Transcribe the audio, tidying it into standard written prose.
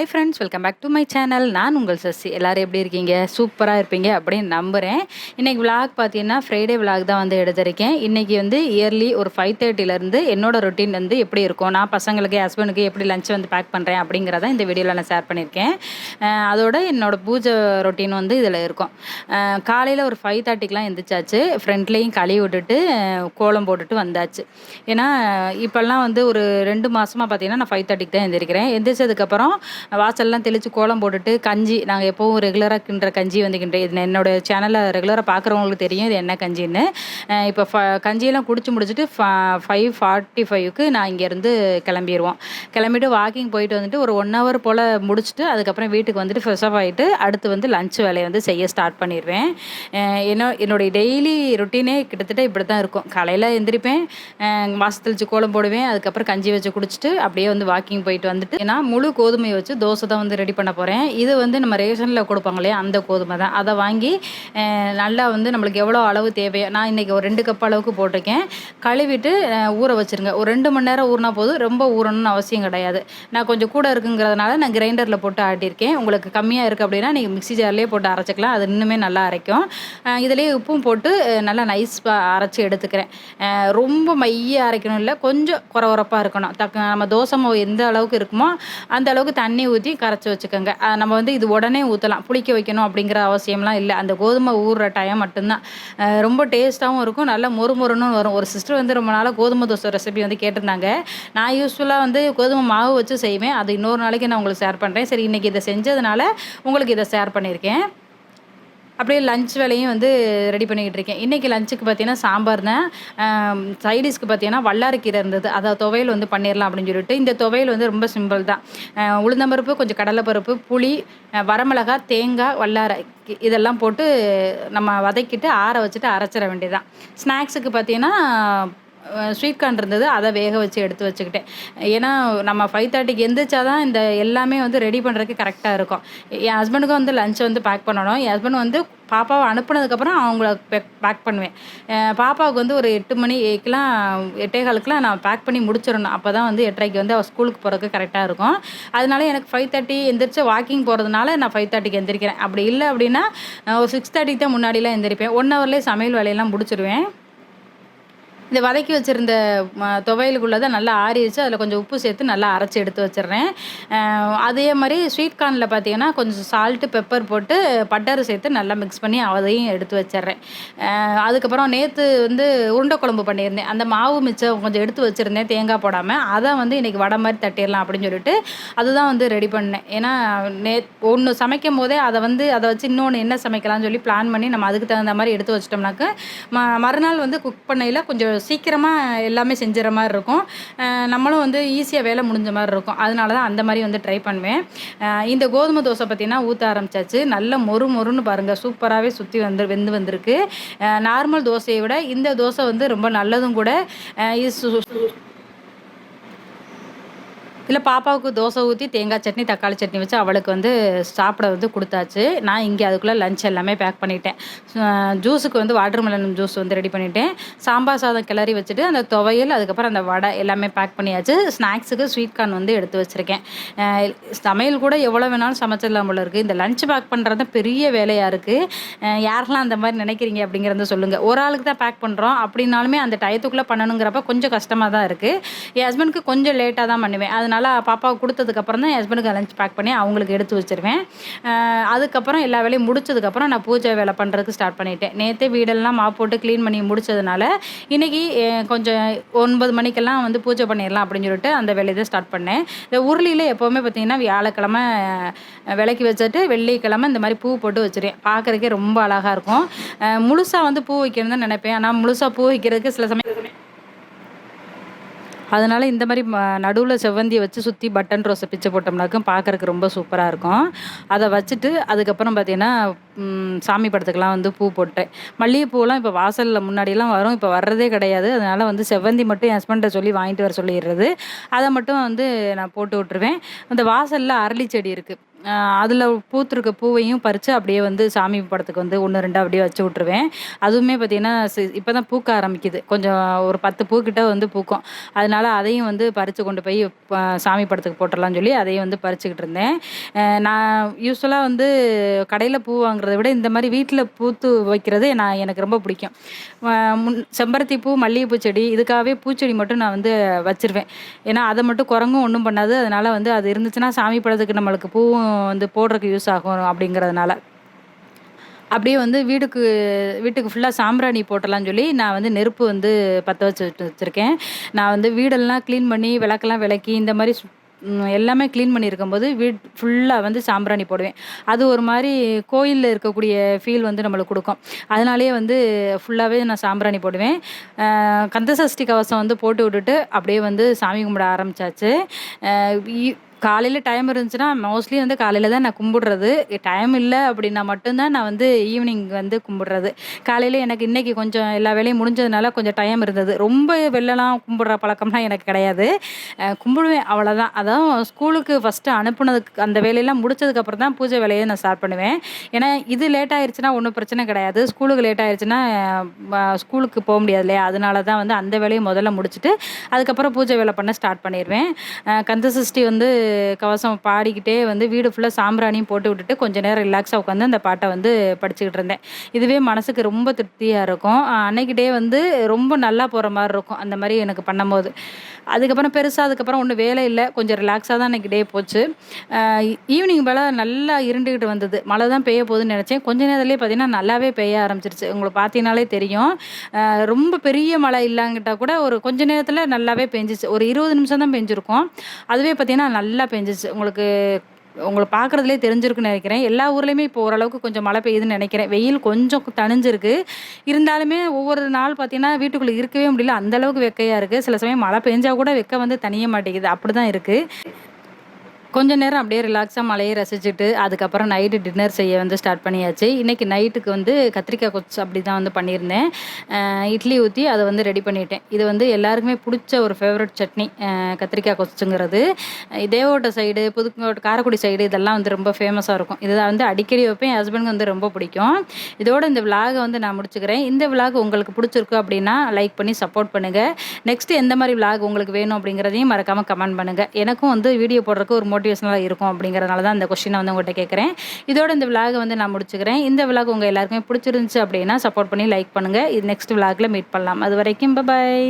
Hi friends, welcome back to my channel. நான் உங்கள் சசி. எல்லோரும் எப்படி இருக்கீங்க? சூப்பராக இருப்பீங்க அப்படின்னு நம்புகிறேன். இன்றைக்கி விலாக் பார்த்தீங்கன்னா ஃப்ரைடே விலாக் தான் வந்து எடுத்திருக்கேன். இன்றைக்கி வந்து இயர்லி ஒரு 5:30லேருந்து என்னோடய ரொட்டீன் வந்து எப்படி இருக்கும், நான் பசங்களுக்கு ஹஸ்பண்டுக்கு எப்படி லஞ்ச் வந்து பேக் பண்ணுறேன் அப்படிங்கிறத இந்த வீடியோவில் நான் ஷேர் பண்ணியிருக்கேன். அதோட என்னோடய பூஜை ரொட்டீன் வந்து இதில் இருக்கும். காலையில் ஒரு 5:30க்கெலாம் எந்திரிச்சாச்சு. ஃப்ரெண்ட்லேயும் கழுவி விட்டுட்டு கோலம் போட்டுட்டு வந்தாச்சு. ஏன்னா இப்போல்லாம் வந்து ஒரு 2 மாதமாக பார்த்தீங்கன்னா நான் 5:30க்கு தான் எந்திரிக்கிறேன். எந்திரிச்சதுக்கப்புறம் வாசல்லாம் தெளித்து கோலம் போட்டுட்டு கஞ்சி, நாங்கள் எப்போவும் ரெகுலராக கிண்டுற கஞ்சி வந்து கிண்டுறேன். இது என்னோடய சேனலை ரெகுலராக பார்க்குறவங்களுக்கு தெரியும் இது என்ன கஞ்சின்னு. இப்போ கஞ்சியெல்லாம் குடிச்சு முடிச்சுட்டு 5:45க்கு நான் இங்கேருந்து கிளம்பிட்டு வாக்கிங் போயிட்டு வந்துட்டு ஒரு 1 ஹவர் போல் முடிச்சுட்டு அதுக்கப்புறம் வீட்டுக்கு வந்துட்டு ஃப்ரெஷ்அப் ஆகிட்டு அடுத்து வந்து லஞ்ச் வேலையை வந்து செய்ய ஸ்டார்ட் பண்ணிடுவேன். என்னுடைய டெய்லி ரொட்டீனே கிட்டத்தட்ட இப்படி தான் இருக்கும். காலையில் எந்திரிப்பேன், வாசல் தெளித்து கோலம் போடுவேன், அதுக்கப்புறம் கஞ்சி வச்சு குடிச்சிட்டு அப்படியே வந்து வாக்கிங் போயிட்டு வந்துட்டு ஏன்னா முழு கோதுமையை வச்சு தோசை தான் வந்து ரெடி பண்ண போகிறேன். இது வந்து நம்ம ரேஷனில் கொடுப்பாங்க இல்லையா, அந்த கோதுமை தான். அதை வாங்கி நல்லா வந்து நம்மளுக்கு எவ்வளோ அளவு தேவையோ, நான் இன்றைக்கி ஒரு 2 கப் அளவுக்கு போட்டிருக்கேன். கழுவிட்டு ஊற வச்சுருங்க. ஒரு 2 மணி நேரம் ஊறினா போதும், ரொம்ப ஊறணும்னு அவசியம் கிடையாது. நான் கொஞ்சம் கூட இருக்குங்கிறதுனால நான் கிரைண்டரில் போட்டு ஆட்டியிருக்கேன். உங்களுக்கு கம்மியாக இருக்குது அப்படின்னா நீங்கள் மிக்ஸி ஜார்லேயே போட்டு அரைச்சிக்கலாம். அது இன்னுமே நல்லா அரைக்கும். இதிலேயே உப்பும் போட்டு நல்லா நைஸாக அரைச்சி எடுத்துக்கிறேன். ரொம்ப மைய அரைக்கணும் இல்லை, கொஞ்சம் குறப்பாக இருக்கணும். நம்ம தோசை மாவு எந்த அளவுக்கு இருக்குமோ அந்த அளவுக்கு தண்ணி ஊற்றி கரைச்சி வச்சுக்கோங்க. நம்ம வந்து இது உடனே ஊற்றலாம், புளிக்க வைக்கணும் அப்படிங்கிற அவசியம்லாம் இல்லை. அந்த கோதுமை ஊறுற டைம் மட்டும்தான். ரொம்ப டேஸ்ட்டாகவும் இருக்கும், நல்லா மொறுமொறுன்னு வரும். ஒரு சிஸ்டர் வந்து ரொம்ப நாளாக கோதுமை தோசை ரெசிபி வந்து கேட்டிருந்தாங்க. நான் யூஸ்ஃபுல்லாக வந்து கோதுமை மாவு வச்சு செய்வேன். அது இன்னொரு நாளைக்கு நான் உங்களுக்கு ஷேர் பண்ணுறேன். சரி, இன்றைக்கி இதை செஞ்சதுனால உங்களுக்கு இதை ஷேர் பண்ணியிருக்கேன். அப்படியே லஞ்ச் வேலையும் வந்து ரெடி பண்ணிக்கிட்டு இருக்கேன். இன்றைக்கி லஞ்சுக்கு பார்த்தீங்கன்னா சாம்பார் தான். சைடிஷ்க்கு பார்த்தீங்கன்னா வல்லாரக்கீரை இருந்தது, அதை துவையல் வந்து பண்ணிடலாம் அப்படின்னு சொல்லிட்டு. இந்த துவையல் வந்து ரொம்ப சிம்பிள் தான். உளுந்தம்பருப்பு, கொஞ்சம் கடலைப்பருப்பு, புளி, வரமிளகா, தேங்காய், வல்லாரை இதெல்லாம் போட்டு நம்ம வதக்கிட்டு ஆற வச்சுட்டு அரைச்சிட வேண்டியதுதான். ஸ்நாக்ஸுக்கு பார்த்தீங்கன்னா ஸ்வீட் கார்ன் இருந்தது, அதை வேக வச்சு எடுத்து வச்சுக்கிட்டேன். ஏன்னா நம்ம 5:30க்கு எந்திரிச்சா தான் இந்த எல்லாமே வந்து ரெடி பண்ணுறதுக்கு கரெக்டாக இருக்கும். என் ஹஸ்பண்டுக்கும் வந்து லஞ்ச் வந்து பேக் பண்ணணும். என் ஹஸ்பண்ட் வந்து பாப்பாவை அனுப்புனதுக்கப்புறம் அவங்கள பேக் பண்ணுவேன். பாப்பாவுக்கு வந்து ஒரு 8 மணிக்கெலாம் 8:15க்குலாம் நான் பேக் பண்ணி முடிச்சிடணும். அப்போ தான் வந்து 8:30க்கு வந்து அவள் ஸ்கூலுக்கு போகிறதுக்கு கரெக்டாக இருக்கும். அதனால எனக்கு 5:30 எந்திரிச்சு வாக்கிங் போகிறதுனால நான் 5:30க்கு எந்திரிக்கிறேன். அப்படி இல்லை அப்படின்னா ஒரு 6:30க்கு தான் முன்னாடிலாம் எந்திரிப்பேன். 1 ஹவர்லேயே சமையல் வேலையெல்லாம் முடிச்சிடுவேன். இந்த வதக்கி வச்சுருந்த துவையலுக்குள்ளே தான் நல்லா ஆறிடுச்சு. அதில் கொஞ்சம் உப்பு சேர்த்து நல்லா அரைச்சி எடுத்து வச்சிடுறேன். அதே மாதிரி ஸ்வீட் கார்னில் பார்த்தீங்கன்னா கொஞ்சம் சால்ட்டு, பெப்பர் போட்டு பட்டர் சேர்த்து நல்லா மிக்ஸ் பண்ணி அதையும் எடுத்து வச்சிடுறேன். அதுக்கப்புறம் நேற்று வந்து உருண்டை குழம்பு பண்ணியிருந்தேன். அந்த மாவு மிச்சம் கொஞ்சம் எடுத்து வச்சுருந்தேன் தேங்காய் போடாமல். அதை வந்து இன்றைக்கி வடை மாதிரி தட்டிடலாம் அப்படின்னு சொல்லிட்டு அதுதான் வந்து ரெடி பண்ணேன். ஏன்னா ஒன்று சமைக்கும் போதே அதை வச்சு இன்னொன்று என்ன சமைக்கலாம்னு சொல்லி பிளான் பண்ணி நம்ம அதுக்கு தகுந்த மாதிரி எடுத்து வச்சிட்டோம்னாக்க மறுநாள் வந்து குக் பண்ணையில் கொஞ்சம் சீக்கிரமாக எல்லாமே செஞ்சுற மாதிரி இருக்கும். நம்மளும் வந்து ஈஸியாக வேலை முடிஞ்ச மாதிரி இருக்கும். அதனால தான் அந்த மாதிரி வந்து ட்ரை பண்ணுவேன். இந்த கோதுமை தோசை பார்த்திங்கன்னா ஊற்ற ஆரம்பித்தாச்சு. நல்ல மொறுன்னு பாருங்கள், சூப்பராகவே சுற்றி வெந்து வந்திருக்கு. நார்மல் தோசையை விட இந்த தோசை வந்து ரொம்ப நல்லதும் கூட. இல்லை, பாப்பாவுக்கு தோசை ஊற்றி தேங்காய் சட்னி, தக்காளி சட்னி வச்சு அவளுக்கு வந்து சாப்பிட வந்து கொடுத்தாச்சு. நான் இங்கே அதுக்குள்ளே லஞ்ச் எல்லாமே பேக் பண்ணிட்டேன். ஜூஸுக்கு வந்து வாட்டர்மெலன் ஜூஸ் வந்து ரெடி பண்ணிட்டேன். சாம்பார் சாதம் கிளறி வச்சுட்டு அந்த துவையல், அதுக்கப்புறம் அந்த வடை எல்லாமே பேக் பண்ணியாச்சு. ஸ்நாக்ஸுக்கு ஸ்வீட் கார்ன் வந்து எடுத்து வச்சுருக்கேன். சமையல் கூட எவ்வளோ வேணாலும் சமைச்சிடலாம் போல இருக்குது. இந்த லஞ்ச் பேக் பண்ணுறது பெரிய வேலையாக இருக்குது. யாரெல்லாம் அந்த மாதிரி நினைக்கிறீங்க அப்படிங்கிறத சொல்லுங்கள். ஒரு ஆளுக்கு தான் பேக் பண்ணுறோம் அப்படின்னாலுமே அந்த டயத்துக்குள்ளே பண்ணணுங்கிறப்ப கொஞ்சம் கஷ்டமாக தான் இருக்குது. என் ஹஸ்பண்டுக்கு கொஞ்சம் லேட்டாக தான் பண்ணுவேன். அதனால் பாப்பாவுக்கு கொடுத்ததுக்கப்புறம் தான் என் ஹஸ்பண்டுக்கு லஞ்ச் பேக் பண்ணி அவங்களுக்கு எடுத்து வச்சுருவேன். அதுக்கப்புறம் எல்லா வேலையும் முடிச்சதுக்கப்புறம் நான் பூஜை வேலை பண்ணுறதுக்கு ஸ்டார்ட் பண்ணிட்டேன். நேற்றே வீடெல்லாம் மாப் போட்டு க்ளீன் பண்ணி முடிச்சதுனால இன்றைக்கி கொஞ்சம் 9 மணிக்கெல்லாம் வந்து பூஜை பண்ணிடலாம் அப்படின்னு சொல்லிட்டு அந்த வேலையை தான் ஸ்டார்ட் பண்ணேன். இந்த உருளியில் எப்போவுமே பார்த்திங்கன்னா வியாழக்கிழமை விளக்கி வச்சுட்டு வெள்ளிக்கிழமை இந்த மாதிரி பூ போட்டு வச்சுருவேன். பார்க்குறதுக்கே ரொம்ப அழகாக இருக்கும். முழுசாக வந்து பூ வைக்கணும்னு தான் நினைப்பேன். ஆனால் முழுசாக பூ வைக்கிறதுக்கு சில சமயம் அதனால் இந்த மாதிரி நடுவில் செவ்வந்தியை வச்சு சுற்றி பட்டன் ரோஸை பிச்சை போட்டோம்னாக்கும் பார்க்குறக்கு ரொம்ப சூப்பராக இருக்கும். அதை வச்சுட்டு அதுக்கப்புறம் பார்த்திங்கன்னா சாமி படத்துக்கெலாம் வந்து பூ போட்டேன். மல்லிகைப்பூலாம் இப்போ வாசலில் முன்னாடியெல்லாம் வரும், இப்போ வர்றதே கிடையாது. அதனால் வந்து செவ்வந்தி மட்டும் என் ஹஸ்பண்டை சொல்லி வாங்கிட்டு வர சொல்லிடுறது. அதை மட்டும் வந்து நான் போட்டு விட்ருவேன். அந்த வாசலில் அரளி செடி இருக்குது. அதில் பூத்திருக்க பூவையும் பறித்து அப்படியே வந்து சாமி படத்துக்கு வந்து 1, 2 அப்படியே வச்சு விட்ருவேன். அதுவுமே பார்த்திங்கன்னா இப்போ தான் பூக்க ஆரம்பிக்குது. கொஞ்சம் ஒரு 10 பூக்கிட்ட வந்து பூக்கும். அதனால அதையும் வந்து பறித்து கொண்டு போய் சாமி படத்துக்கு போட்டுடலாம்னு சொல்லி அதையும் வந்து பறிச்சுக்கிட்டு இருந்தேன். நான் யூஸ்வலாக வந்து கடையில் பூ வாங்குறத விட இந்த மாதிரி வீட்டில் பூத்து வைக்கிறது எனக்கு ரொம்ப பிடிக்கும். செம்பருத்தி பூ, மல்லிகைப்பூ செடி இதுக்காகவே பூச்செடி மட்டும் நான் வந்து வச்சுருவேன். ஏன்னா அதை மட்டும் குரங்கும் ஒன்றும் பண்ணாது. அதனால் வந்து அது இருந்துச்சுன்னா சாமி படத்துக்கு நம்மளுக்கு பூவும் வந்து போடுறதுக்கு யூஸ் ஆகும் அப்படிங்கிறதுனால. அப்படியே வந்து வீட்டுக்கு ஃபுல்லாக சாம்பிராணி போட்டலாம்னு சொல்லி நான் வந்து நெருப்பு வந்து பற்ற வச்சுருக்கேன். நான் வந்து வீடெல்லாம் க்ளீன் பண்ணி விளக்கெல்லாம் விளக்கி இந்த மாதிரி எல்லாமே க்ளீன் பண்ணியிருக்கும்போது ஃபுல்லாக வந்து சாம்பிராணி போடுவேன். அது ஒரு மாதிரி கோயிலில் இருக்கக்கூடிய ஃபீல் வந்து நம்மளுக்கு கொடுக்கும். அதனாலேயே வந்து ஃபுல்லாகவே நான் சாம்பிராணி போடுவேன். கந்தசஷ்டி கவசம் வந்து போட்டு விட்டுட்டு அப்படியே வந்து சாமி கும்பிட ஆரம்பித்தாச்சு. காலையில் டைம் இருந்துச்சுன்னா மோஸ்ட்லி வந்து காலையில் தான் நான் கும்பிடுறது. டைம் இல்லை அப்படின்னா மட்டும்தான் நான் வந்து ஈவினிங் வந்து கும்பிடுறது. காலையில் எனக்கு இன்றைக்கி கொஞ்சம் எல்லா வேலையும் முடிஞ்சதுனால கொஞ்சம் டைம் இருந்தது. ரொம்ப வெளிலலாம் கும்பிடுற பழக்கம்லாம் எனக்கு கிடையாது. கும்பிடுவேன் அவ்வளோதான். அதான் ஸ்கூலுக்கு ஃபஸ்ட்டு அனுப்புனதுக்கு அந்த வேலையெல்லாம் முடிச்சதுக்கப்புறம் தான் பூஜை வேலையை நான் ஸ்டார்ட் பண்ணுவேன். ஏன்னா இது லேட் ஆயிடுச்சுன்னா ஒன்றும் பிரச்சனை கிடையாது. ஸ்கூலுக்கு லேட் ஆயிடுச்சுன்னா ஸ்கூலுக்கு போக முடியாது இல்லையா? அதனால தான் வந்து அந்த வேலையை முதல்ல முடிச்சுட்டு அதுக்கப்புறம் பூஜை வேலை பண்ண ஸ்டார்ட் பண்ணிடுவேன். கந்தசஷ்டி வந்து கவசம் பாடிக்கிட்டே வந்து வீடு ஃபுல்லாக சாம்பிராணியும் போட்டு விட்டுட்டு கொஞ்சம் நேரம் ரிலாக்ஸாக உட்காந்து அந்த பாட்டை வந்து படிச்சுக்கிட்டு இருந்தேன். இதுவே மனசுக்கு ரொம்ப திருப்தியாக இருக்கும். அன்னைக்கு டே வந்து ரொம்ப நல்லா போகிற மாதிரி இருக்கும் அந்த மாதிரி எனக்கு பண்ணும்போது. அதுக்கப்புறம் ஒன்றும் வேலை இல்லை, கொஞ்சம் ரிலாக்ஸாக தான் அன்றைக்கி டே போச்சு. ஈவினிங் மேலே நல்லா இருண்டுக்கிட்டு வந்தது. மழை தான் பெய்ய போகுதுன்னு நினச்சேன். கொஞ்ச நேரத்துலேயே பார்த்திங்கன்னா நல்லாவே பெய்ய ஆரம்பிச்சிருச்சு. உங்களுக்கு பார்த்தீங்கனாலே தெரியும். ரொம்ப பெரிய மழை இல்லைங்கிட்டால் கூட ஒரு கொஞ்ச நேரத்தில் நல்லாவே பெஞ்சிச்சு. ஒரு 20 நிமிஷம் தான் பெஞ்சிருக்கும். அதுவே பார்த்திங்கன்னா நல்லா பெஞ்சிச்சு. உங்களை பார்க்குறதுலே தெரிஞ்சிருக்குன்னு நினைக்கிறேன். எல்லா ஊர்லேயுமே இப்போ ஓரளவுக்கு கொஞ்சம் மழை பெய்யுதுன்னு நினைக்கிறேன். வெயில் கொஞ்சம் தணிஞ்சிருக்கு. இருந்தாலுமே ஒவ்வொரு நாள் பார்த்தீங்கன்னா வீட்டுக்குள்ளே இருக்கவே முடியல. அந்தளவுக்கு வெக்கையாக இருக்குது. சில சமயம் மழை பெஞ்சா கூட வெக்கை வந்து தணிய மாட்டேங்குது. அப்படி தான் இருக்குது. கொஞ்ச நேரம் அப்படியே ரிலாக்ஸாக மழையை ரசிச்சுட்டு அதுக்கப்புறம் நைட்டு டின்னர் செய்ய வந்து ஸ்டார்ட் பண்ணியாச்சு. இன்றைக்கி நைட்டுக்கு வந்து கத்திரிக்காய் கொச்சு அப்படி தான் வந்து பண்ணியிருந்தேன். இட்லி ஊற்றி அதை வந்து ரெடி பண்ணிட்டேன். இது வந்து எல்லாருக்குமே பிடிச்ச ஒரு ஃபேவரட் சட்னி, கத்திரிக்காய் கொச்சுங்கிறது. தேவோட்டை சைடு, புதுக்கோட்டை, காரைக்குடி சைடு இதெல்லாம் வந்து ரொம்ப ஃபேமஸாக இருக்கும். இதை வந்து அடிக்கடி வைப்பேன். என் ஹஸ்பண்டுக்கு வந்து ரொம்ப பிடிக்கும். இதோட இந்த விலாகை வந்து நான் முடிச்சுக்கிறேன். இந்த விலாக் உங்களுக்கு பிடிச்சிருக்கு அப்படின்னா லைக் பண்ணி சப்போர்ட் பண்ணுங்கள். நெக்ஸ்ட்டு எந்த மாதிரி விலாக் உங்களுக்கு வேணும் அப்படிங்கிறதையும் மறக்காமல் கமெண்ட் பண்ணுங்கள். எனக்கும் வந்து வீடியோ போடுறதுக்கு ஒரு மோட்டிவேஷனலாக இருக்கும் அப்படிங்கிறதுனால தான் இந்த கொஸ்டினை வந்து உங்கள்கிட்ட கேட்குறேன். இதோட இந்த விலாகை வந்து நான் முடிச்சுக்கிறேன். இந்த விலாக் உங்கள் எல்லாருக்குமே பிடிச்சிருந்துச்சு அப்படின்னா சப்போர்ட் பண்ணி லைக் பண்ணுங்கள். இது நெக்ஸ்ட் விலாகில் மீட் பண்ணலாம். அது வரைக்கும் பாய்.